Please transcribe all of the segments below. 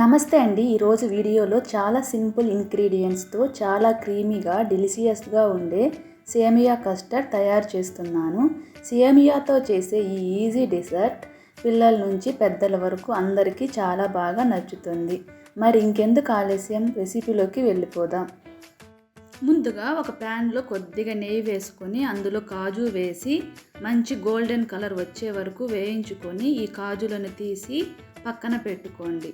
నమస్తే అండి. ఈరోజు వీడియోలో చాలా సింపుల్ ఇంగ్రీడియంట్స్తో చాలా క్రీమీగా డెలిషియస్గా ఉండే సేమియా కస్టర్డ్ తయారు చేస్తున్నాను. సేమియాతో చేసే ఈ ఈజీ డెజర్ట్ పిల్లల నుంచి పెద్దల వరకు అందరికీ చాలా బాగా నచ్చుతుంది. మరి ఇంకెందుకు ఆలస్యం, రెసిపీలోకి వెళ్ళిపోదాం. ముందుగా ఒక ప్యాన్లో కొద్దిగా నెయ్యి వేసుకొని అందులో కాజు వేసి మంచి గోల్డెన్ కలర్ వచ్చే వరకు వేయించుకొని ఈ కాజులను తీసి పక్కన పెట్టుకోండి.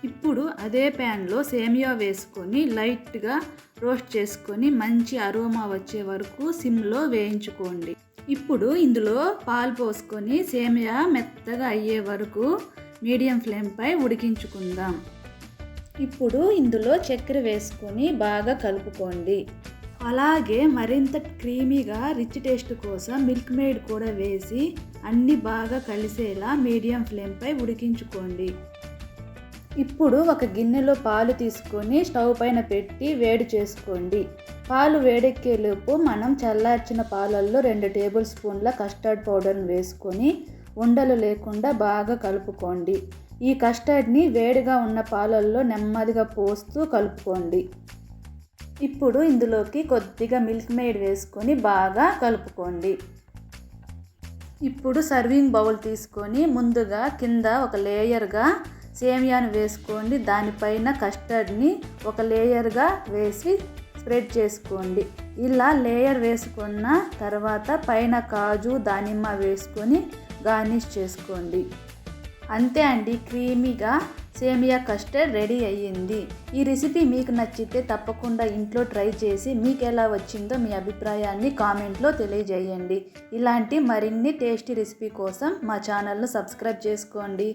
ఇప్పుడు అదే ప్యాన్లో సేమియా వేసుకొని లైట్గా రోస్ట్ చేసుకొని మంచి అరోమా వచ్చే వరకు సిమ్లో వేయించుకోండి. ఇప్పుడు ఇందులో పాలు పోసుకొని సేమియా మెత్తగా అయ్యే వరకు మీడియం ఫ్లేమ్పై ఉడికించుకుందాం. ఇప్పుడు ఇందులో చక్కెర వేసుకొని బాగా కలుపుకోండి. అలాగే మరింత క్రీమీగా రిచ్ టేస్ట్ కోసం మిల్క్ మేడ్ కూడా వేసి అన్నీ బాగా కలిసేలా మీడియం ఫ్లేమ్పై ఉడికించుకోండి. ఇప్పుడు ఒక గిన్నెలో పాలు తీసుకొని స్టవ్ పైన పెట్టి వేడి చేసుకోండి. పాలు వేడెక్కేలోపు మనం చల్లార్చిన పాలల్లో 2 టేబుల్ స్పూన్ల కస్టర్డ్ పౌడర్ని వేసుకొని ఉండలు లేకుండా బాగా కలుపుకోండి. ఈ కస్టర్డ్ని వేడిగా ఉన్న పాలల్లో నెమ్మదిగా పోస్తూ కలుపుకోండి. ఇప్పుడు ఇందులోకి కొద్దిగా మిల్క్ మేడ్ వేసుకొని బాగా కలుపుకోండి. ఇప్పుడు సర్వింగ్ బౌల్ తీసుకొని ముందుగా కింద ఒక లేయర్గా సేమియాను వేసుకోండి. దానిపైన కస్టర్డ్ని ఒక లేయర్గా వేసి స్ప్రెడ్ చేసుకోండి. ఇలా లేయర్ వేసుకున్న తర్వాత పైన కాజు, దానిమ్మ వేసుకొని గార్నిష్ చేసుకోండి. అంతే అండి, క్రీమీగా సేమియా కస్టర్డ్ రెడీ అయ్యింది. ఈ రెసిపీ మీకు నచ్చితే తప్పకుండా ఇంట్లో ట్రై చేసి మీకు ఎలా వచ్చిందో మీ అభిప్రాయాన్ని కామెంట్లో తెలియజేయండి. ఇలాంటి మరిన్ని టేస్టీ రెసిపీ కోసం మా ఛానల్ను సబ్స్క్రైబ్ చేసుకోండి.